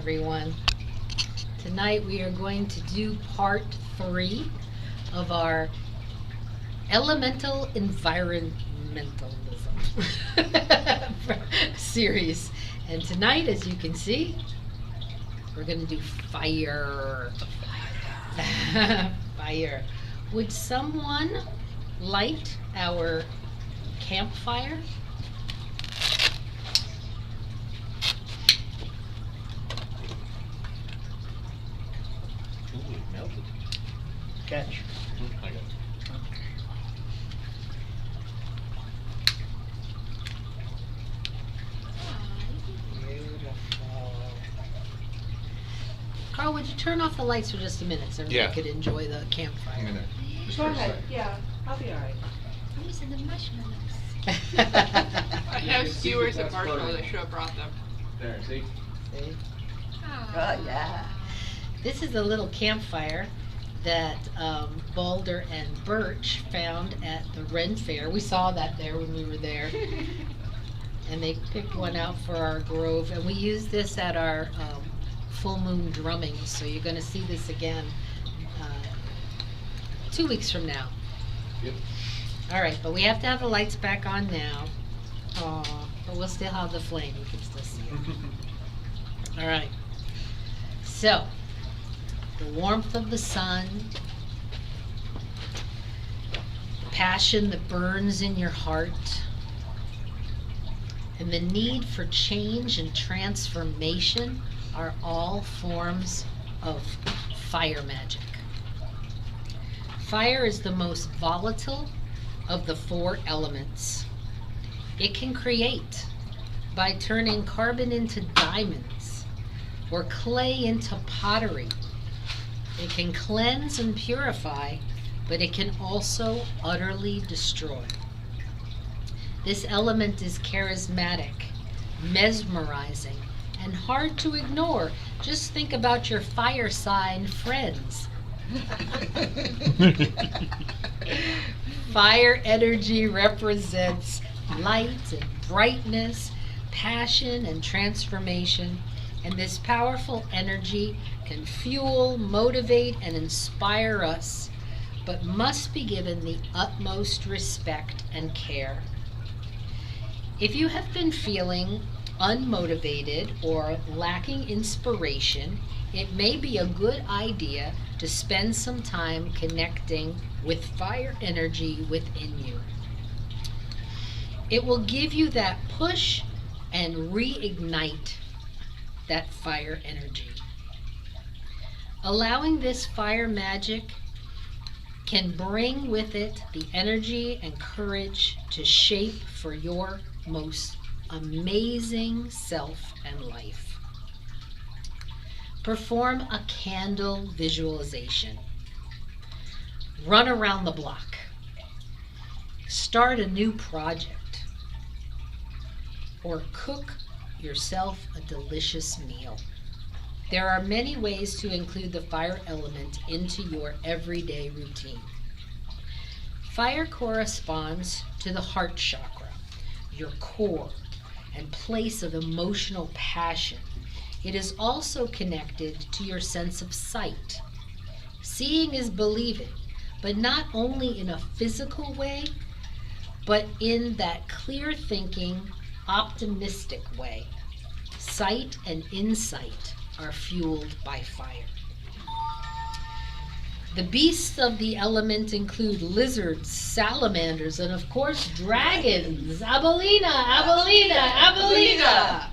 everyone. Tonight we are going to do part 3 of our Elemental Environmentalism series. And tonight, as you can see, we're going to do fire. Fire. Would someone light our campfire? Ooh, it melted. Catch. I got it. Beautiful. Carl, would you turn off the lights for just a minute so Yeah. we could enjoy the campfire? I'm gonna. just Go for a ahead, sec. yeah, I'll be alright. I'm using the marshmallows. I have can see skewers that and that's marshmallows. I burning. should have brought them. There, see? See? Oh, yeah. This is a little campfire that Balder and Birch found at the Ren Fair. We saw that there when we were there. And they picked one out for our grove. And we use this at our full moon drumming. So you're going to see this again 2 weeks from now. Yep. All right, but we have to have the lights back on now. But we'll still have the flame. You can still see it. All right. So, the warmth of the sun, passion that burns in your heart, and the need for change and transformation are all forms of fire magic. Fire is the most volatile of the 4 elements. It can create by turning carbon into diamonds or clay into pottery. It can cleanse and purify, but it can also utterly destroy. This element is charismatic, mesmerizing, and hard to ignore. Just think about your fire sign friends. Fire energy represents light and brightness, passion and transformation, and this powerful energy can fuel, motivate, and inspire us, but must be given the utmost respect and care. If you have been feeling unmotivated or lacking inspiration, it may be a good idea to spend some time connecting with fire energy within you. It will give you that push and reignite that fire energy. Allowing this fire magic can bring with it the energy and courage to shape for your most amazing self and life. Perform a candle visualization. Run around the block. Start a new project. Or cook yourself a delicious meal. There are many ways to include the fire element into your everyday routine. Fire corresponds to the heart chakra, your core, and place of emotional passion. It is also connected to your sense of sight. Seeing is believing, but not only in a physical way, but in that clear thinking, optimistic way. Sight and insight are fueled by fire. The beasts of the element include lizards, salamanders, and of course dragons. Abelina, Abelina, Abelina!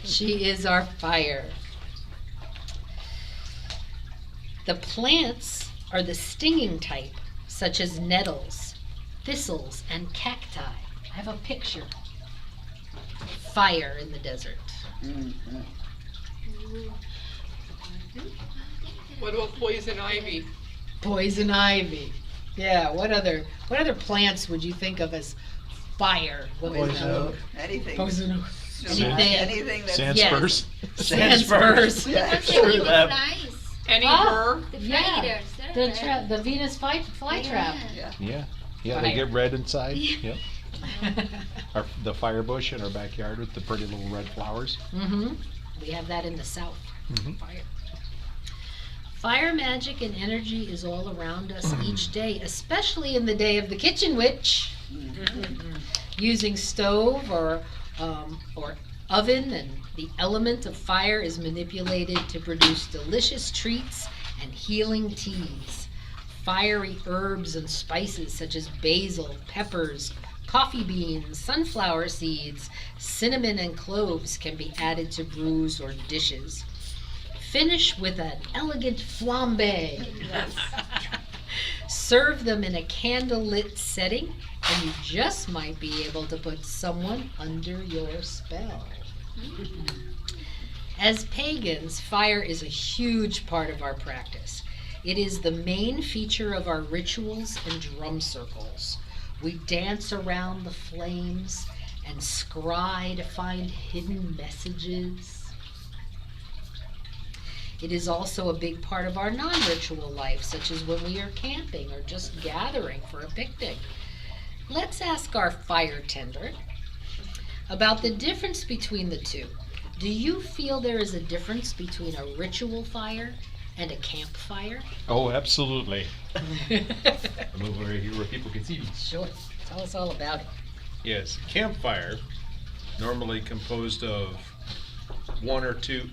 She is our fire. The plants are the stinging type, such as nettles, thistles, and cacti. I have a picture. Fire in the desert. What about poison ivy? Poison ivy. Yeah, what other plants would you think of as fire? What was Poison that? oak. Anything. Poison oak. Anything, Anything. anything that's. Sand Yes. spurs. Sand spurs. Yeah. What's Sure the that- flies? Any Oh. burr? The Yeah. flighters. The Venus fly trap. Yeah. Yeah. Yeah, they Fire. get red inside. Yeah. Yep. The fire bush in our backyard with the pretty little red flowers. Mm-hmm. We have that in the south. Fire. Fire magic and energy is all around us each day, especially in the day of the kitchen witch. Using stove or oven, and the element of fire is manipulated to produce delicious treats and healing teas. Fiery herbs and spices such as basil, peppers, coffee beans, sunflower seeds, cinnamon, and cloves can be added to brews or dishes. Finish with an elegant flambe. Serve them in a candlelit setting, and you just might be able to put someone under your spell. As pagans, fire is a huge part of our practice. It is the main feature of our rituals and drum circles. We dance around the flames and scry to find hidden messages. It is also a big part of our non-ritual life, such as when we are camping or just gathering for a picnic. Let's ask our fire tender about the difference between the two. Do you feel there is a difference between a ritual fire and a campfire? Oh, absolutely. I move over here where people can see you. Sure. Tell us all about it. Yes, campfire, normally composed of one or two,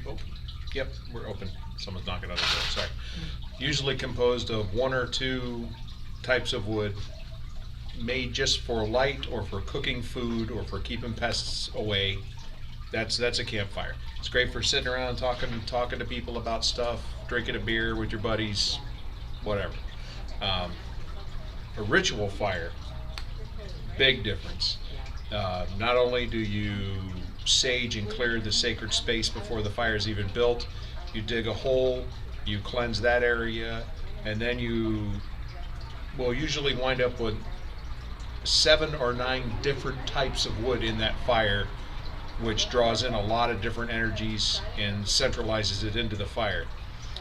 yep, we're open. Someone's knocking on the door, sorry. Usually composed of one or two types of wood made just for light or for cooking food or for keeping pests away. That's a campfire. It's great for sitting around talking to people about stuff, drinking a beer with your buddies, whatever. A ritual fire, big difference. Not only do you sage and clear the sacred space before the fire is even built, you dig a hole, you cleanse that area, and then you will usually wind up with 7 or 9 different types of wood in that fire, which draws in a lot of different energies and centralizes it into the fire.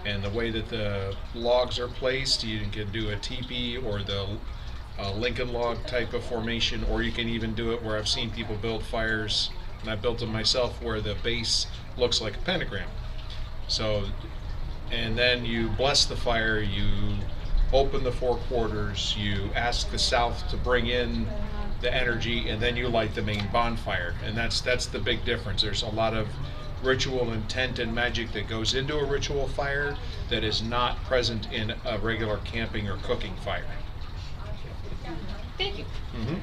And the way that the logs are placed, you can do a teepee or the Lincoln log type of formation, or you can even do it where I've seen people build fires, and I built them myself, where the base looks like a pentagram. So, and then you bless the fire, you open the 4 quarters, you ask the south to bring in the energy, and then you light the main bonfire. And that's the big difference. There's a lot of ritual intent and magic that goes into a ritual fire that is not present in a regular camping or cooking fire. Thank you. Mm-hmm.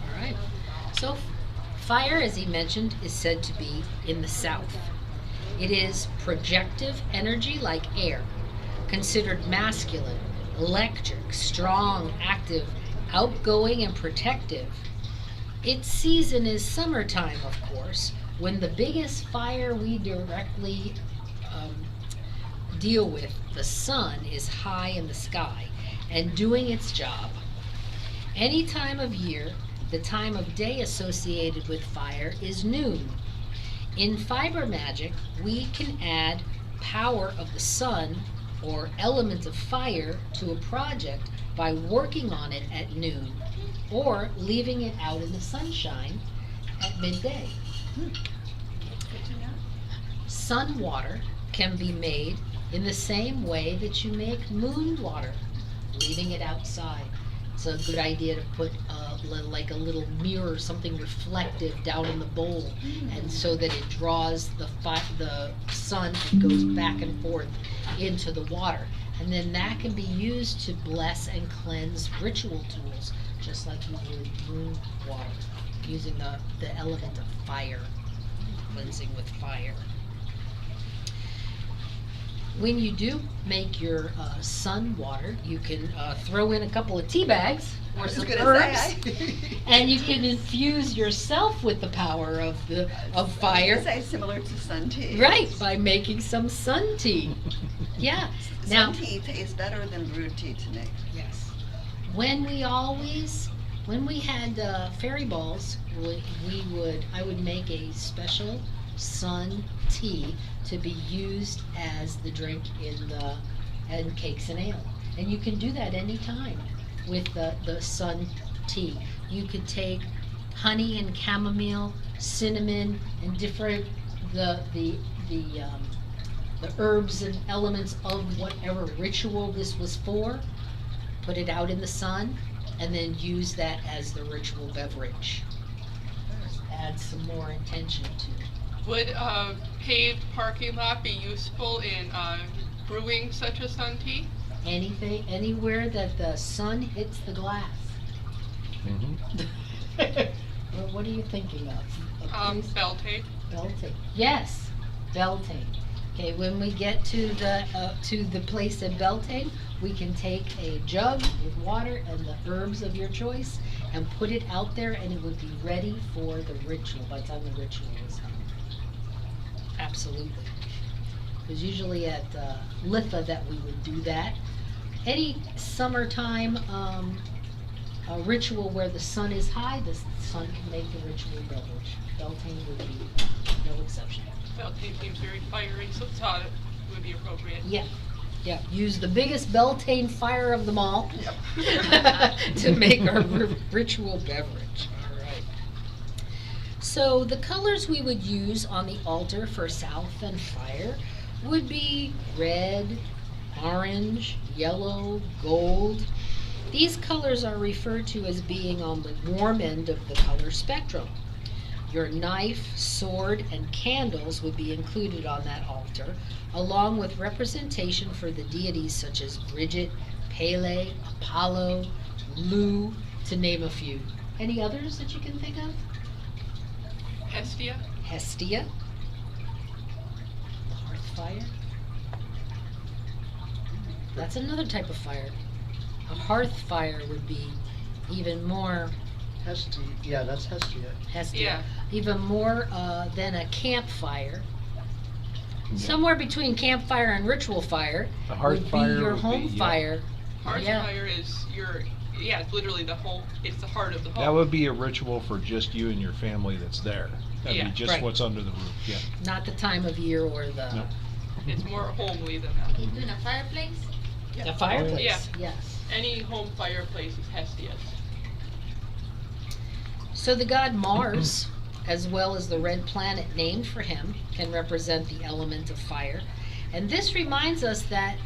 All right. So, fire, as he mentioned, is said to be in the south. It is projective energy like air, considered masculine, electric, strong, active, outgoing, and protective. Its season is summertime, of course, when the biggest fire we directly deal with, the sun, is high in the sky and doing its job. Any time of year, the time of day associated with fire is noon. In fiber magic, we can add power of the sun or element of fire to a project by working on it at noon or leaving it out in the sunshine at midday. Sun water can be made in the same way that you make moon water, leaving it outside. It's a good idea to put like a little mirror, something reflective down in the bowl, and so that it draws the sun and goes back and forth into the water. And then that can be used to bless and cleanse ritual tools, just like you would moon water, using the element of fire, cleansing with fire. When you do make your sun water, you can throw in a couple of tea bags or some herbs, and you can infuse yourself with the power of fire. Say similar to sun tea. Right, by making some sun tea. Yeah. Now, Sun tea tastes better than brewed tea to me. yes. When we had fairy balls, I would make a special sun tea to be used as the drink in cakes and ale. And you can do that anytime with the sun tea. You could take honey and chamomile, cinnamon, and different the the herbs and elements of whatever ritual this was for, put it out in the sun, and then use that as the ritual beverage. Add some more intention to it. Would a paved parking lot be useful in brewing such a sun tea? Anything, anywhere that the sun hits the glass. Well, what are you thinking of? A place? Beltane. Beltane. Yes, Beltane. Okay, when we get to the place in Beltane, we can take a jug with water and the herbs of your choice and put it out there, and it would be ready for the ritual by the time the ritual is done. Absolutely. It was usually at Litha that we would do that. Any summertime a ritual where the sun is high, the sun can make the ritual beverage. Beltane would be no exception. Beltane seems very fiery, so thought it would be appropriate. Yeah, yeah. Use the biggest Beltane fire of them all to make our ritual beverage. All right. So the colors we would use on the altar for South and fire would be red, orange, yellow, gold. These colors are referred to as being on the warm end of the color spectrum. Your knife, sword, and candles would be included on that altar, along with representation for the deities such as Bridget, Pele, Apollo, Lu, to name a few. Any others that you can think of? Hestia. Hestia, the hearth fire. That's another type of fire. A hearth fire would be even more Hestia, yeah, that's Hestia. Hestia, Yeah. even more than a campfire. Somewhere between campfire and ritual fire A hearth would be fire your would home be, yeah. fire. Hearth Yeah. fire is it's literally the home, it's the heart of the home. That would be a ritual for just you and your family that's there. That'd Yeah. be just Right. what's under the roof, yeah. Not the time of year or the No. It's more homely than that. You doing a fireplace? the fireplace. Yeah. Yes. Any home fireplace is Hestia's. So the god Mars, as well as the red planet named for him, can represent the element of fire. And this reminds us that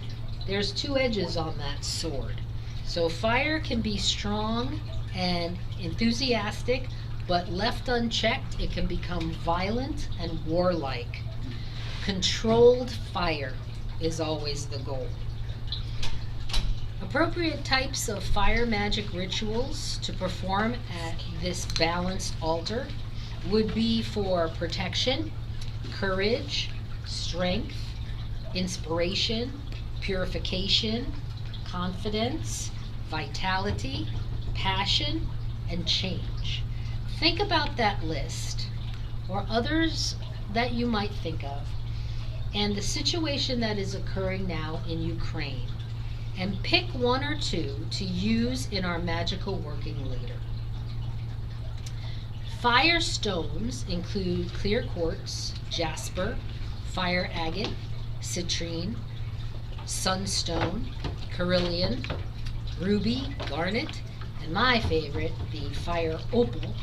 there's two edges on that sword. So fire can be strong and enthusiastic, but left unchecked, it can become violent and warlike. Controlled fire is always the goal. Appropriate types of fire magic rituals to perform at this balanced altar would be for protection, courage, strength, inspiration, purification, confidence, vitality, passion, and change. Think about that list, or others that you might think of, and the situation that is occurring now in Ukraine, and pick one or two to use in our magical working later. Fire stones include clear quartz, jasper, fire agate, citrine, sunstone, carnelian, ruby, garnet, and my favorite, the fire opal.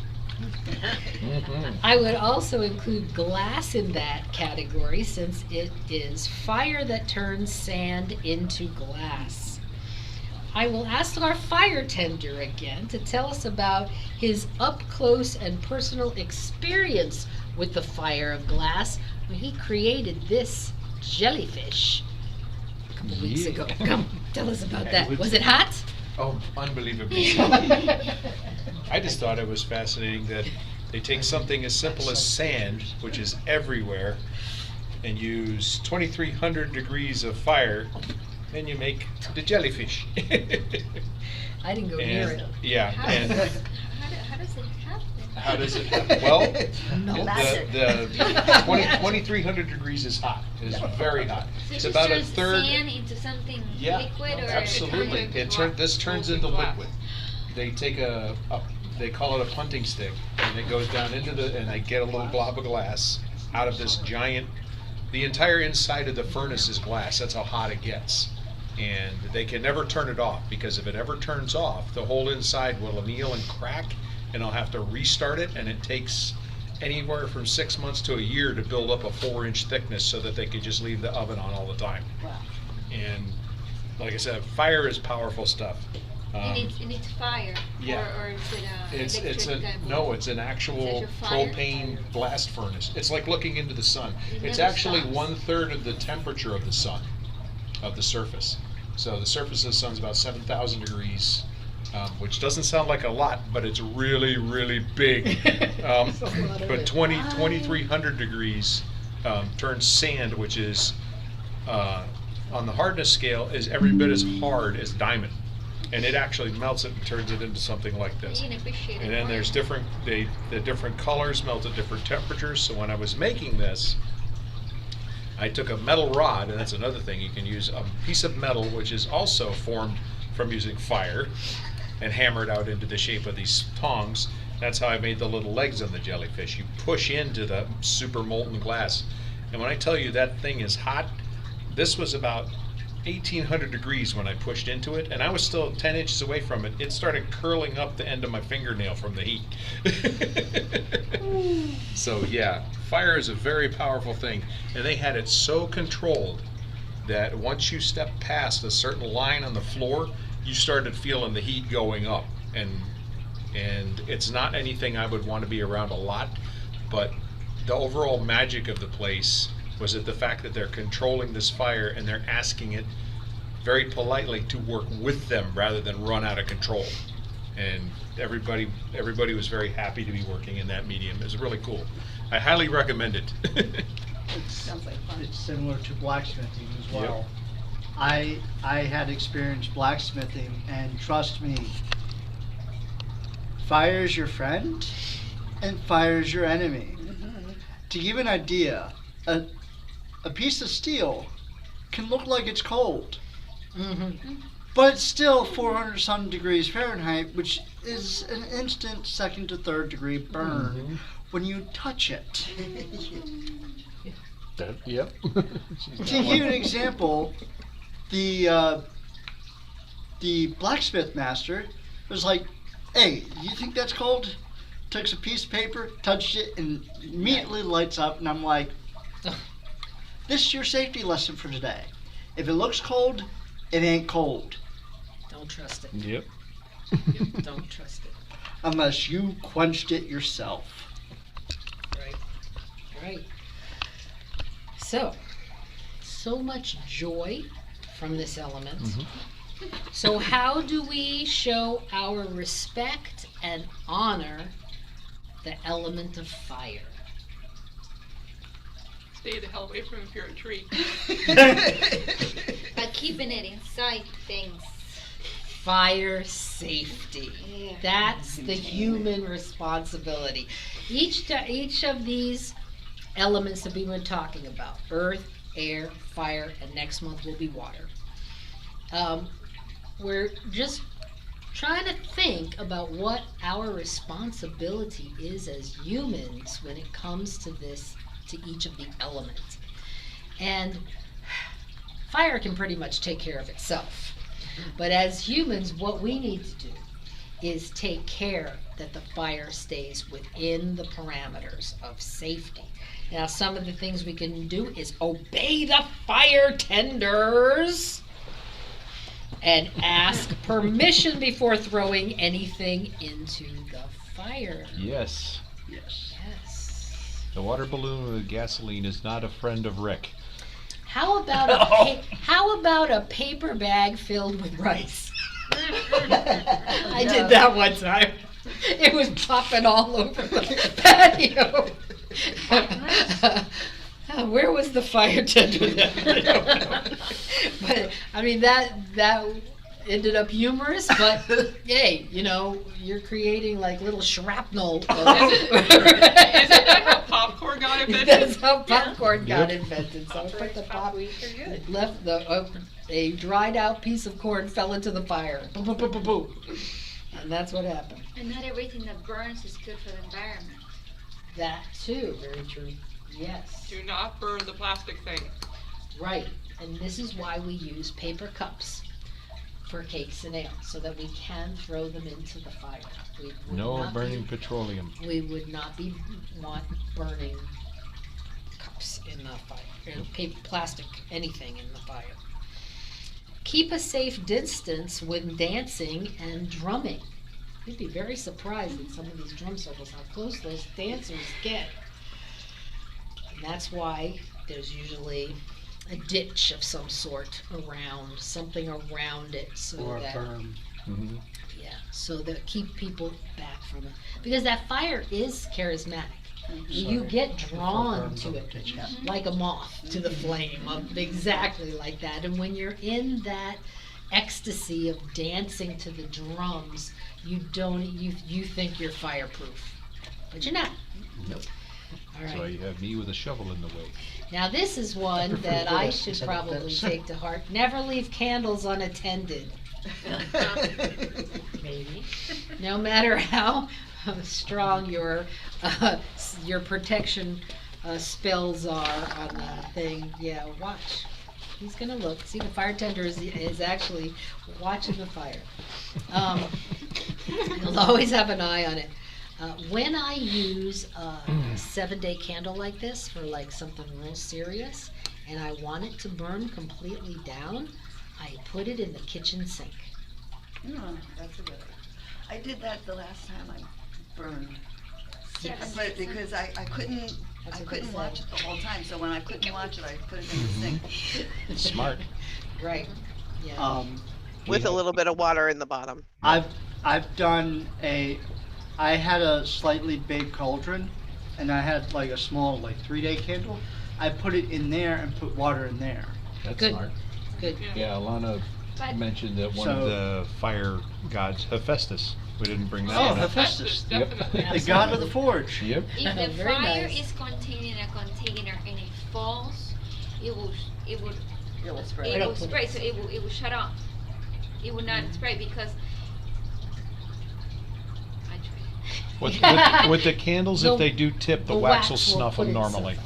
I would also include glass in that category since it is fire that turns sand into glass. I will ask our fire tender again to tell us about his up-close and personal experience with the fire of glass when he created this jellyfish a couple weeks Yeah. ago. Come, tell us about that. It Was it hot? Oh, unbelievably. I just thought it was fascinating that they take something as simple as sand, which is everywhere, and use 2,300 degrees of fire, and you make the jellyfish. I didn't go near And, it. yeah, How and does it happen? how does it happen? Well, No. the 2,300 degrees is hot. It's very hot. So It's it about a turns third. sand into something Yeah, liquid or absolutely. This turns into liquid. They take they call it a punting stick, and it goes down into and they get a little glob of glass out of this giant. The entire inside of the furnace is glass. That's how hot it gets, and they can never turn it off because if it ever turns off, the whole inside will anneal and crack, and they'll have to restart it. And it takes anywhere from 6 months to a year to build up a 4-inch thickness so that they could just leave the oven on all the time. Wow. And like I said, fire is powerful stuff. It needs fire. yeah. Or is it It's electric? it's an actual Is that your fire? propane blast furnace. It's like looking into the sun. It It's never actually stops. 1/3 of the temperature of the sun, of the surface. So the surface of the sun's about 7,000 degrees, which doesn't sound like a lot, but it's really, really big. It's a lot of But it. 2,300 degrees turns sand, which is on the hardness scale, is every bit as hard as diamond. And it actually melts it and turns it into something like this. You can appreciate And it then more. there's the different colors melt at different temperatures. So when I was making this, I took a metal rod, and that's another thing. You can use a piece of metal, which is also formed from using fire, and hammered out into the shape of these tongs. That's how I made the little legs on the jellyfish. You push into the super molten glass. And when I tell you that thing is hot, this was about 1,800 degrees when I pushed into it, and I was still 10 inches away from it. It started curling up the end of my fingernail from the heat. So yeah, fire is a very powerful thing, and they had it so controlled that once you step past a certain line on the floor, you started feeling the heat going up, and it's not anything I would want to be around a lot, but the overall magic of the place was that the fact that they're controlling this fire and they're asking it very politely to work with them rather than run out of control. And everybody was very happy to be working in that medium. It was really cool. I highly recommend it. Sounds like fun. It's similar to blacksmithing as Yep. well. I had experienced blacksmithing, and trust me, fire is your friend and fire is your enemy. To give you an idea, a piece of steel can look like it's cold, but it's still 400 some degrees Fahrenheit, which is an instant second to third degree burn when you touch it. Yep. To give you an example, the blacksmith master was like, "Hey, you think that's cold?" Took a piece of paper, touched it, and immediately lights up. And I'm like, "This is your safety lesson for today. If it looks cold, it ain't cold, Don't trust it. Yep. Don't trust it. unless you quenched it yourself." Right. Right. So much joy from this element. So how do we show our respect and honor the element of fire? Stay the hell away from him if you're a tree. By keeping it inside things. Fire safety. Yeah. That's the human responsibility. Each of these elements that we've been talking about, earth, air, fire, and next month will be water. We're just trying to think about what our responsibility is as humans when it comes to each of the elements. And fire can pretty much take care of itself. But as humans, what we need to do is take care that the fire stays within the parameters of safety. Now, some of the things we can do is obey the fire tenders and ask permission before throwing anything into the fire. Yes. Yes. Yes. The water balloon with gasoline is not a friend of Rick. How about how about a paper bag filled with rice? I did that one time. It was popping all over the patio. Where was the fire tender then? I don't know. But I mean that ended up humorous, but hey, you're creating like little shrapnel. Is that how popcorn got invented? That's how popcorn got Yep. invented. So I put the Probably are good. left a dried out piece of corn fell into the fire. Boom, boom, boom, boom, boom. And that's what happened. And not everything that burns is good for the environment. That too, very true. Yes. Do not burn the plastic thing. Right. And this is why we use paper cups. for cakes and ale, so that we can throw them into the fire. We would No not burning be- petroleum. We would not want burning cups in the fire, paper, plastic, anything in the fire. Keep a safe distance when dancing and drumming. You'd be very surprised at some of these drum circles, how close those dancers get. And that's why there's usually a ditch of some sort around, something around it, so Or a that, berm. Mhm. yeah, so that keep people back from it. Because that fire is charismatic. You get drawn to it like a moth to the flame, exactly like that. And when you're in that ecstasy of dancing to the drums, you think you're fireproof, but you're not. Nope. All That's why right. you have me with a shovel in the way. Now this is one prefer that I this should instead of probably this. take to heart. Never leave candles unattended. Maybe. No matter how strong your protection spells are on the thing, yeah, watch. He's gonna look. See, the fire tender is actually watching the fire. He'll always have an eye on it. When I use a 7-day candle like this for like something real serious, and I want it to burn completely down, I put it in the kitchen sink. That's a good idea. I did that the last time I burned. Yes. But because I couldn't, That's I what they couldn't said. watch it the whole time, so when I couldn't watch it, I put it in the sink. Smart. Right, yeah. With a little bit of water in the bottom. I've done I had a slightly big cauldron, and I had like a small, like 3-day candle. I put it in there and put water in there. That's Good. smart. Good. Yeah, Alana But mentioned that one of So- the fire gods, Hephaestus. We didn't bring that Oh, one up. Hephaestus, Yep. Definitely. the god of the forge. Yep. if the Very fire nice. is contained in a container and it falls, it will It will spread. it It'll will spray, so it will shut off. It will not spray because I tried. With the candles, The- if they do tip, the the wax will wax will snuff put them it normally.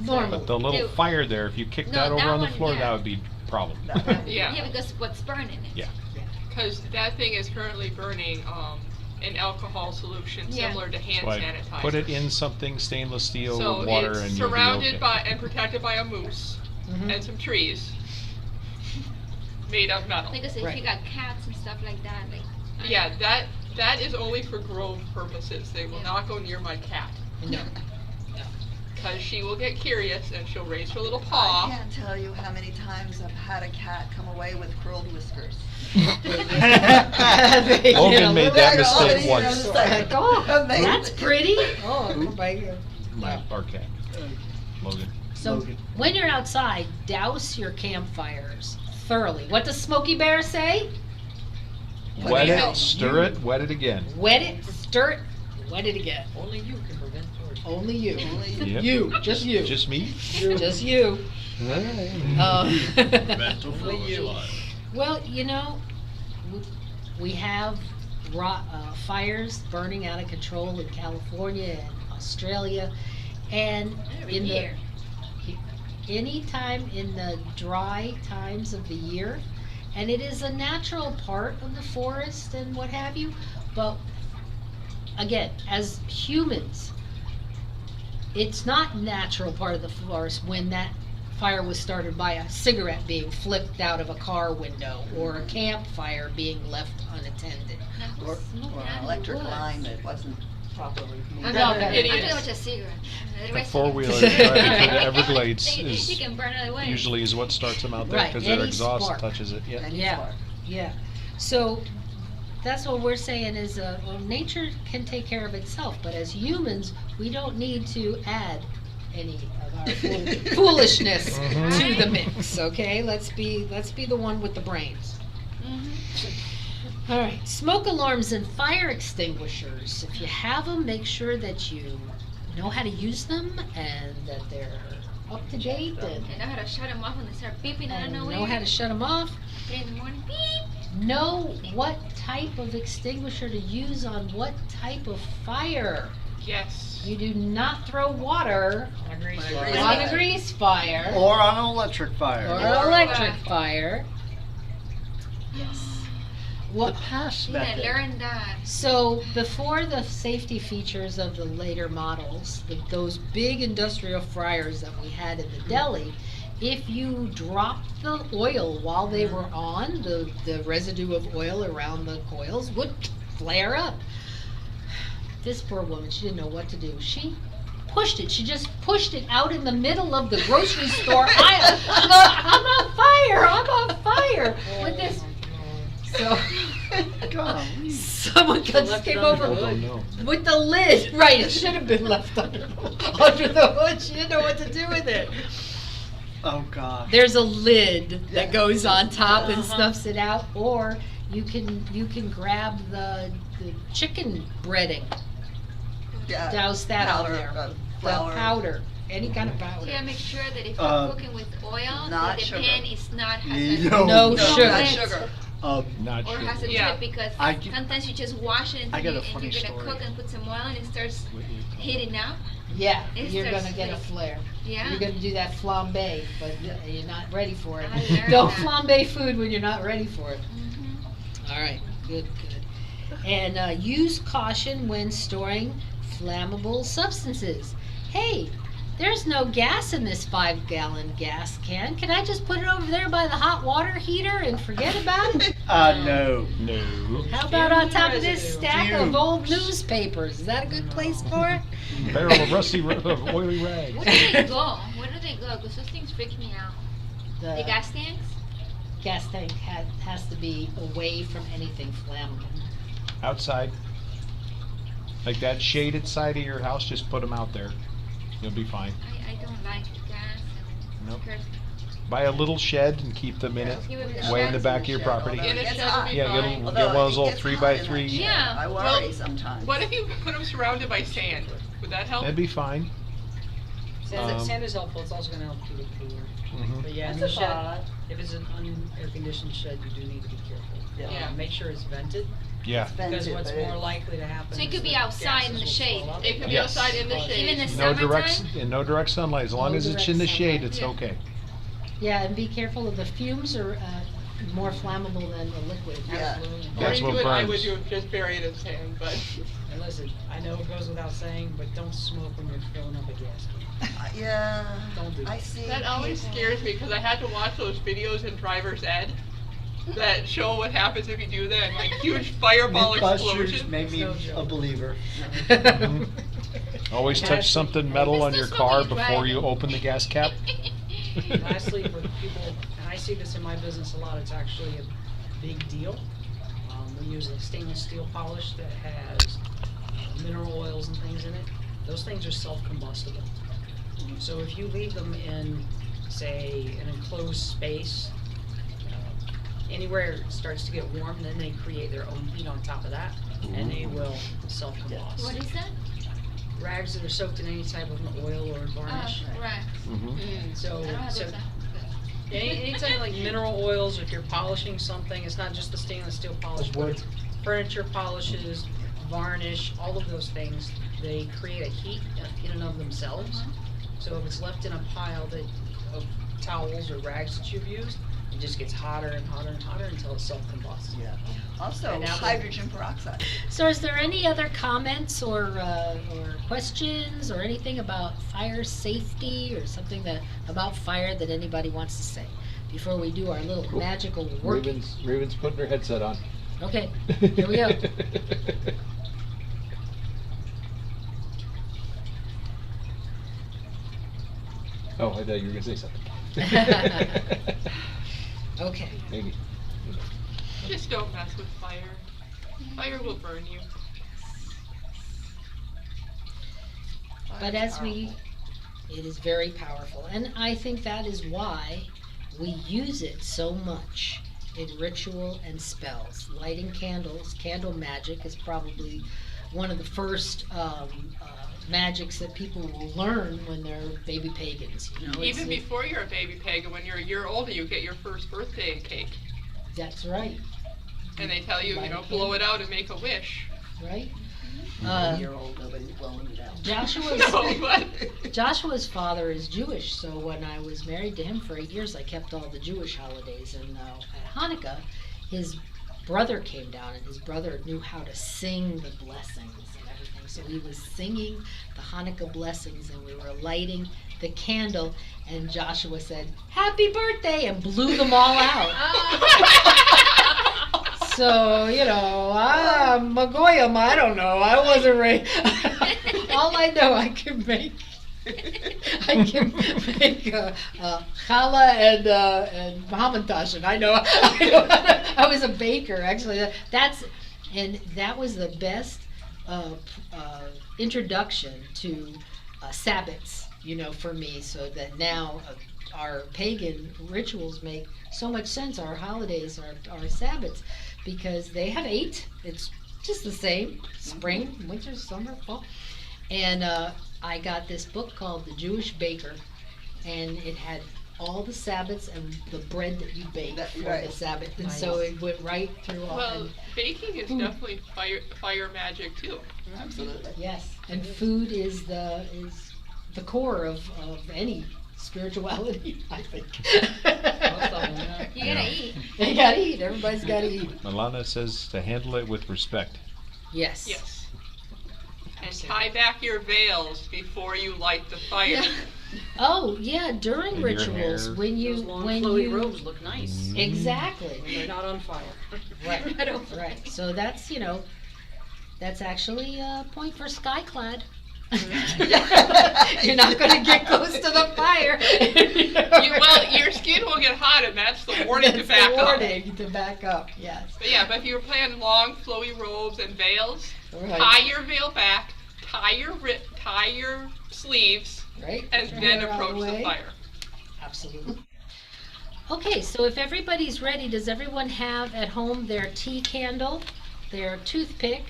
Normal. But the little Ew. fire there, if you kick No, that over that on the one, floor, yeah. that would be a problem. Yeah, Yeah, because what's burning it. Yeah. because that thing is currently burning an alcohol solution Yeah. similar to hand So I sanitizer. put it in something stainless steel So with water it's and you'll be surrounded okay. by and protected by a moose Mhm. and some trees made of metal. Because if Right. you got cats and stuff like that, like. Yeah, that is only for grove purposes. They will Yeah. not go near my cat. No. Because she will get curious and she'll raise her little I paw. can't tell you how many times I've had a cat come away with curled whiskers. Logan made that They're all mistake in once. here, it's like, Oh, amazing. that's pretty. Oh, my. Our cat, Logan. So Logan. when you're outside, douse your campfires thoroughly. What does Smokey Bear say? Wet Yeah. it, stir it, wet it again. Wet it, stir it, wet it again. Only you can prevent poison. Only you. Yep. You, just you. Just me? Just you. Mental Only you. Well, you know, we have fires burning out of control in California and Australia, and Every in year. anytime in the dry times of the year, and it is a natural part of the forest and what have you, but again, as humans, it's not natural part of the forest when that fire was started by a cigarette being flipped out of a car window or a campfire being left unattended. Now, Or, who's smoking or out an in the electric woods? line that wasn't properly I made. know, I'm It talking is. about a cigarette. The The rest four-wheeler you can- driving through the Everglades You is can burn it away. usually is what starts them out there Right, because their any exhaust spark. touches it. Yeah. Any Yeah. spark. Yeah, so that's what we're saying is, well, nature can take care of itself, but as humans, we don't need to add any of our foolishness Mhm. to the mix, okay? Let's be the one with the brains. Mhm. All right, smoke alarms and fire extinguishers. If you have them, make sure that you know how to use them and that they're up to date and They know how to shut them off when they start beeping out of and nowhere. know how to shut them off. 3 in the morning, beep. Know what type of extinguisher to use on what type of fire. Yes. You do not throw water On a grease On a fire. grease on fire. a grease fire Or on an electric or fire. an electric fire. Yes. The Well, pass Yeah, method. learn that. so before the safety features of the later models, those big industrial fryers that we had in the deli, if you dropped the oil while they were on, the residue of oil around the coils would flare up. This poor woman, she didn't know what to do. She pushed it. She just pushed it out in the middle of the grocery store aisle. She goes, I'm on fire! I'm on fire! With this. So Golly. someone just came over Oh, no. with the lid. Right, it should have been left under the hood. She didn't know what to do with it. Oh gosh. There's a lid that goes on top and snuffs it out, or you can grab the chicken breading, Yeah. douse that on Powder, there. The flour. powder, any kind of powder. Yeah, make sure that if you're Um, cooking with oil, not that the sugar. pan is not No, has a No No, sugar. not sugar. Not or has sure. a Yeah. drip because I get- sometimes you just wash it I got a and funny you're gonna story. cook and put some oil and it starts heating up. Yeah, It you're starts gonna get a like- flare. Yeah. You're gonna do that flambe, but you're not ready for it. I learned Don't that. flambe food when you're not ready for it. Mhm. All right, good. And use caution when storing flammable substances. Hey, there's no gas in this 5-gallon gas can. Can I just put it over there by the hot water heater and forget about it? No. No. How about on top of this Residue. stack of Fumes. old newspapers? Is that a good place for it? Barrel of rusty, of oily rags. Where do they go? Where do they go? Because those things freak me out. The gas tanks? gas tank has to be away from anything flammable. Outside. Like that shaded side of your house, just put them out there. You'll be fine. I don't like gas and Nope. curse. Buy a little shed and keep them in it, Give it the way in the sheds. back of your property. In a It's shed hot. would be Yeah, get fine. a- Although get one of those it little gets 3 hot by in that 3. shed. Yeah. I worry Well, sometimes. What if you put them surrounded by sand? Would that help? That'd be fine. Sand is helpful, it's also gonna help keep it cooler. Mhm. But yeah, That's new a shed, thought. if it's an un-air conditioned shed, you do need to be careful. Yeah. Make sure it's vented, Yeah. because Expensive, what's but more it- likely to happen So it is could be the outside in gases the will shade. swell up. It could be Yes. outside in the Even shade. in the No direct, summertime? and no direct sunlight. As long No as it's direct in the shade, sunlight. it's Yeah. okay. Yeah, and be careful of the fumes are more flammable than the liquid. Yeah. Absolutely. That's According what to it, I would burns. do just bury it in sand, but And listen, I know it goes without saying, but don't smoke when you're filling up a gas can. Yeah, Don't do I that. see. that always people- scares me because I had to watch those videos in driver's ed that show what happens if you do that, and, like huge fireball Mythbusters explosion. made me It's no a joke. believer. Always touch Lastly- something metal It's on not your something car you drive before you in. open the gas cap. Lastly, for people, and I see this in my business a lot, it's actually a big deal. We use a stainless steel polish that has mineral oils and things in it. Those things are self-combustible. So if you leave them in, say, an enclosed space, anywhere it starts to get warm, then they create their own heat on top of that, and they will self-combust. What is that? Rags that are soaked in any type of an oil or varnish. Right. Mhm. So, I don't have so those. anytime like mineral oils, if you're polishing something, it's not just the stainless steel polish, but it's furniture polishes, varnish, all of those things, they create a heat in and of themselves. So if it's left in a pile of towels or rags that you've used, it just gets hotter and hotter and hotter until it self-combusts. Yeah. Also, And that would- hydrogen peroxide. So is there any other comments or questions or anything about fire safety or something about fire that anybody wants to say before we do our little magical working? Raven's putting her headset on. Okay, here we go. Oh, I thought you were gonna say something. Okay. Maybe. Just don't mess with fire. Fire will burn you. But as it is very powerful, and I think that is why we use it so much in ritual and spells. Lighting candles, candle magic is probably one of the first magics that people will learn when they're baby pagans. You know, Even before you're a baby pagan, when you're a year older, you get your first birthday cake. That's right, And they tell you, blow it out and make a wish. right? You're old, nobody's blowing it out. Joshua's No, but Joshua's father is Jewish, so when I was married to him for 8 years, I kept all the Jewish holidays. And at Hanukkah, his brother came down, and his brother knew how to sing the blessings and everything. So he was singing the Hanukkah blessings, and we were lighting the candle, and Joshua said, "Happy birthday," and blew them all out. So, I'm a goyim, I don't know. I wasn't ready. All I know, I can make challah and hamantash, and I know I was a baker actually. That was the best introduction to Sabbats, for me. So that now our pagan rituals make so much sense. Our holidays are Sabbats because they have 8. It's just the same: spring, winter, summer, fall, and I got this book called The Jewish Baker, and it had all the Sabbats and the bread that you bake for right. the Sabbath, and so it went right through all. Well, baking is definitely fire magic too. Absolutely. Yes, and food is the core of any spirituality, I think. You gotta eat. You gotta eat. Everybody's gotta eat. Milana says to handle it with respect. Yes. Yes. And tie back your veils before you light the fire. Oh yeah, during In your rituals hair. when Those long flowy robes look nice. Exactly. When they're not on fire. Right. Right. So that's that's actually a point for skyclad. You're not going to get close to the fire. Well, your skin will get hot, and that's the warning to back up. Warning to back up. Yes. But if you're planning long, flowy robes and veils, Right. tie your veil back, tie your sleeves, Right. and Get your then hair out of approach the way. fire. Absolutely. Okay, so if everybody's ready, does everyone have at home their tea candle, their toothpick,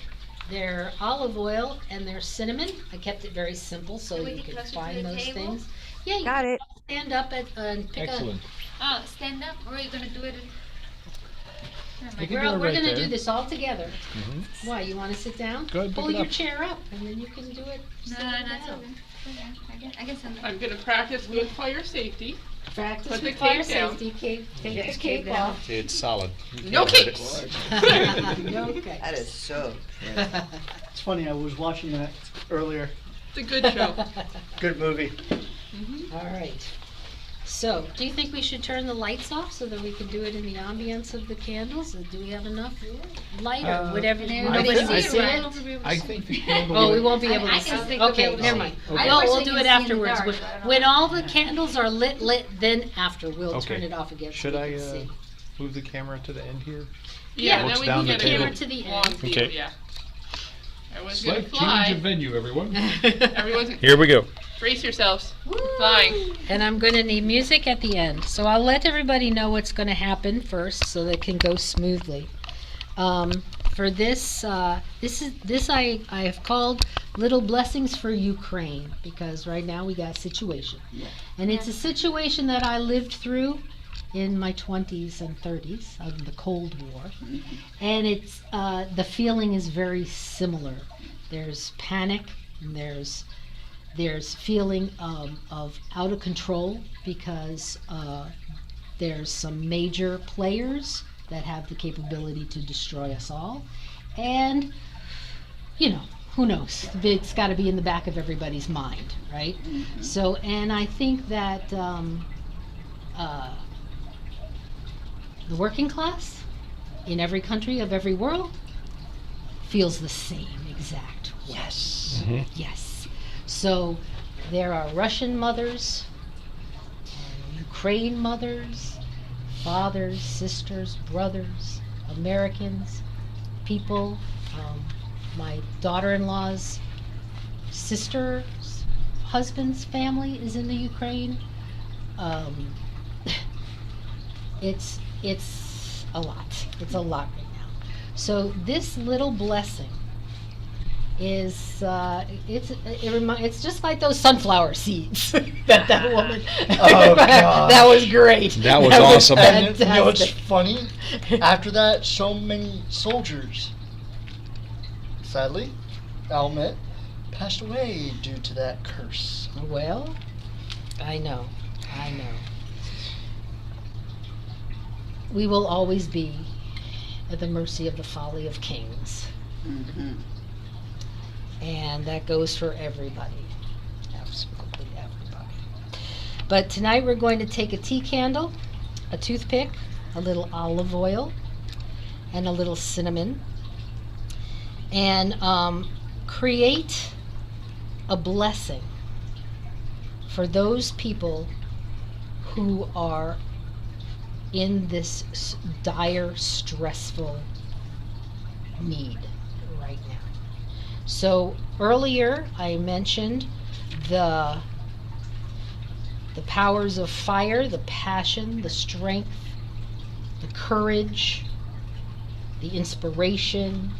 their olive oil, and their cinnamon? I kept it very simple so Can we you get could closer to find the those table? things. Yeah, you Got can it. stand up and pick Excellent. Oh, stand up. Or are you gonna do it? You can We're do it we're right gonna there. do this all together. Mhm. Why, you wanna sit down? Go ahead, pick Pull it your up. chair up and then you can do it. No, sitting it's down. okay. I guess I'm going to practice good fire safety. Practice Put the with fire cape down. safety, take Yes, the cape cape down. off. It's solid. No capes. No capes. That is so. It's funny, I was watching that earlier. It's a good show. Good movie. All right. So, do you think we should turn the lights off so that we can do it in the ambience of the candles? Or do we have enough light or whatever? And Nobody everybody can see see it, it? right? I think the candle. Oh, we won't be able I to can see. think of Okay, able to never see. mind. Okay. No, we'll personally do can it see in the afterwards. dark, When- but I don't When know. all the candles are lit, then after we'll Okay. turn it off again so Should we I can see. move the camera to the end here? Yeah, then looks we down can the get a table. good To the long end. view, Okay. yeah. Everyone's going to Slight change of fly. venue, everyone. Everyone's Here we go. brace yourselves. Flying. And I'm going to need music at the end. So I'll let everybody know what's going to happen first so that it can go smoothly. For this, I have called Little Blessings for Ukraine because right now we got a situation. And it's a situation that I lived through in my 20s and 30s of the Cold War. And it's the feeling is very similar. There's panic and there's feeling of out of control because there's some major players that have the capability to destroy us all. And, who knows? It's got to be in the back of everybody's mind, right? So, and I think that the working class in every country of every world feels the same exact way. Yes. Yes. So there are Russian mothers, Ukraine mothers, fathers, sisters, brothers, Americans, people. My daughter-in-law's sister's husband's family is in the Ukraine. It's a lot. It's a lot right now. So this little blessing is it's just like those sunflower seeds that woman. Oh, God. That was great. That was awesome. And you know what's fantastic. funny? After that, so many soldiers, sadly, I'll admit, passed away due to that curse. Well, I know. We will always be at the mercy of the folly of kings. And that goes for everybody. Absolutely everybody. But tonight we're going to take a tea candle, a toothpick, a little olive oil, and a little cinnamon, and create a blessing for those people who are in this dire, stressful need right now. So earlier I mentioned the powers of fire, the passion, the strength, the courage, the inspiration.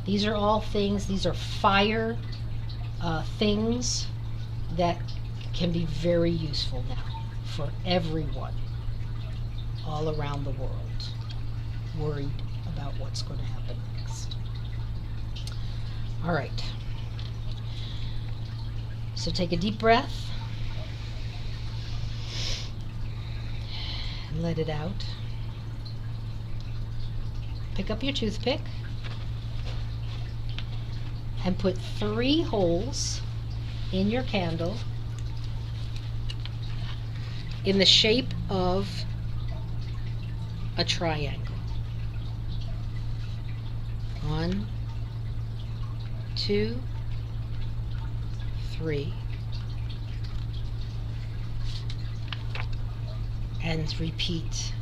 These are all things, these are fire things that can be very useful now for everyone all around the world, worried about what's going to happen next. All right. So take a deep breath and let it out. Pick up your toothpick and put 3 holes in your candle in the shape of a triangle. 1, 2, 3. And repeat.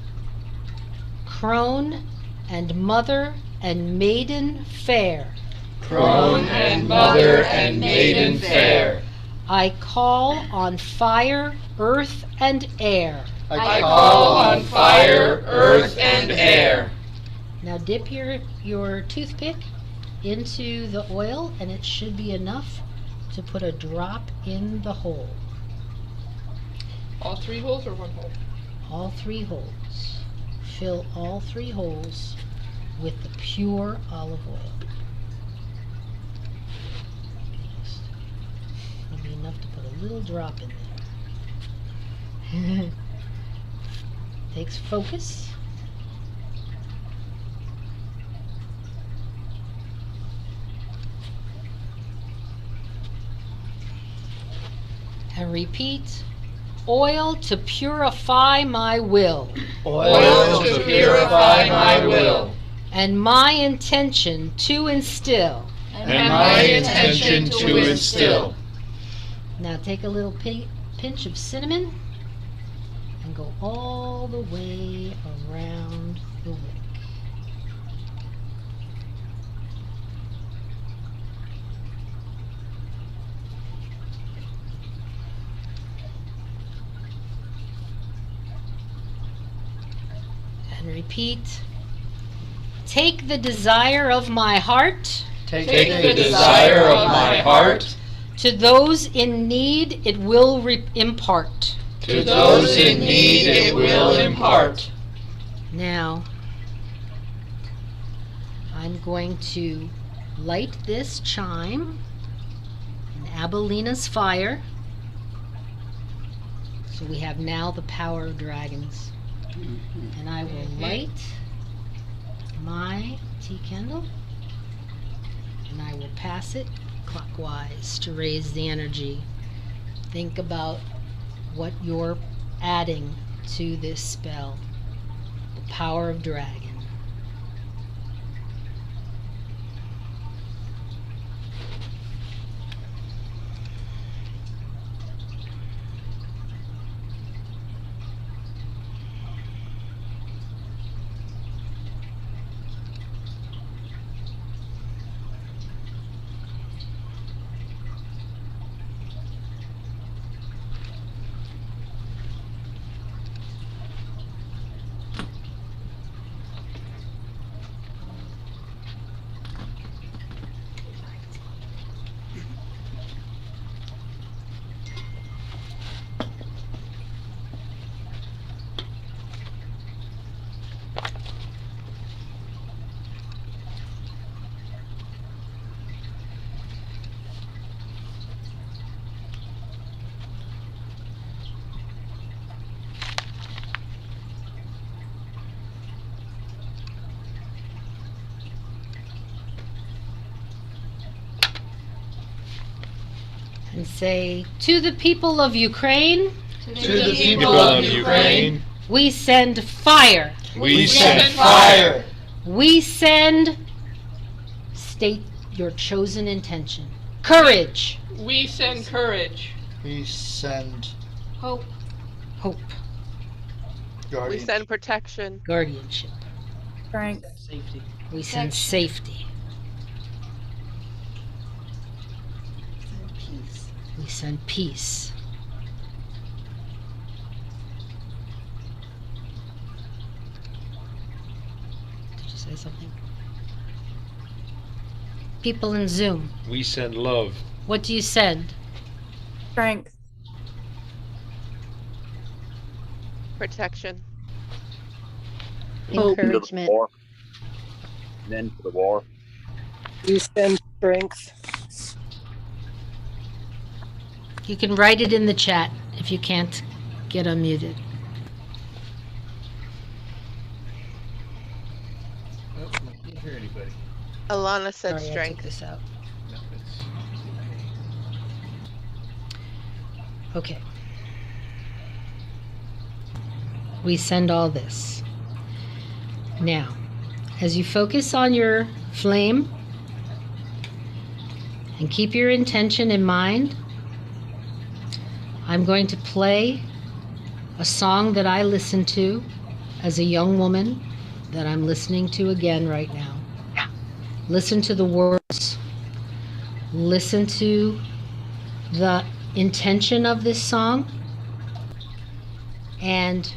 Crone and mother and maiden fair. Crone and mother and maiden fair. I call on fire, earth, and air. I call on fire, earth, and air. Now dip your toothpick into the oil, and it should be enough to put a drop in the hole. All 3 holes or 1 hole? All 3 holes. Fill all 3 holes with the pure olive oil. It'll be enough to put a little drop in there. Takes focus. And repeat. Oil to purify my will. Oil to purify my will. And my intention to instill. And my intention to instill. Now take a little pinch of cinnamon and go all the way around the wick. And repeat. Take the desire of my heart. Take the desire of my heart. To those in need it will impart. To those in need it will impart. Now, I'm going to light this chime in Abelina's fire. So we have now the power of dragons. And I will light my tea candle, and I will pass it clockwise to raise the energy. Think about what you're adding to this spell. The power of dragon. And say, to the people of Ukraine, To the people of Ukraine, we send fire. we send fire. We send, state your chosen intention. Courage. We send courage. We send Hope. Hope. We guardian. send protection. Guardianship. Strength. Safety. We send safety. Send peace. We send peace. Did you say something? People in Zoom, We send love. what do you send? Strength. Protection. Encouragement. An end to the war. You send strength. You can write it in the chat if you can't get unmuted. Oh, I can't hear anybody. Alana said Sorry, I took strength. this out. No, it's. Okay. We send all this. Now, as you focus on your flame and keep your intention in mind, I'm going to play a song that I listened to as a young woman that I'm listening to again right now. Listen to the words. Listen to the intention of this song. And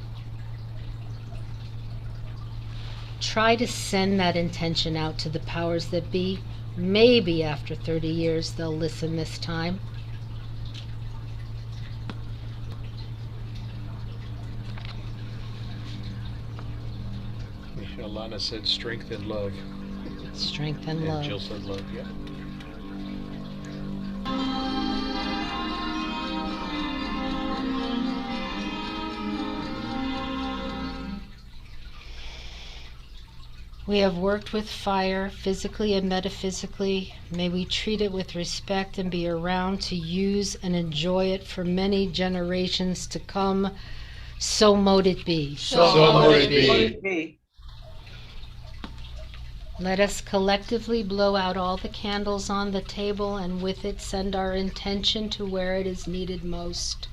try to send that intention out to the powers that be. Maybe after 30 years they'll listen this time. Alana said strength and love. Strength and love. Jill said love, yeah. We have worked with fire, physically and metaphysically. May we treat it with respect and be around to use and enjoy it for many generations to come. So mote it be. So mote it be. Let us collectively blow out all the candles on the table and with it send our intention to where it is needed most.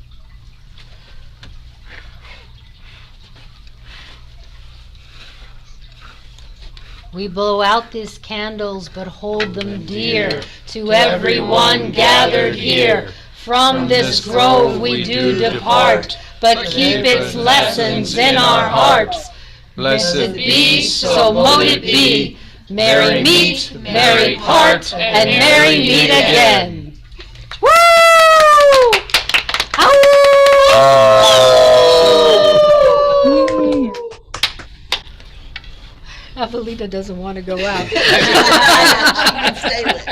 We blow out these candles, but hold them dear to everyone gathered here. From this grove we do depart, but keep its lessons in our hearts. Blessed be, so mote it be. Merry meet, merry part, and merry meet again. Woo! Avelita doesn't want to go out. Stay lit.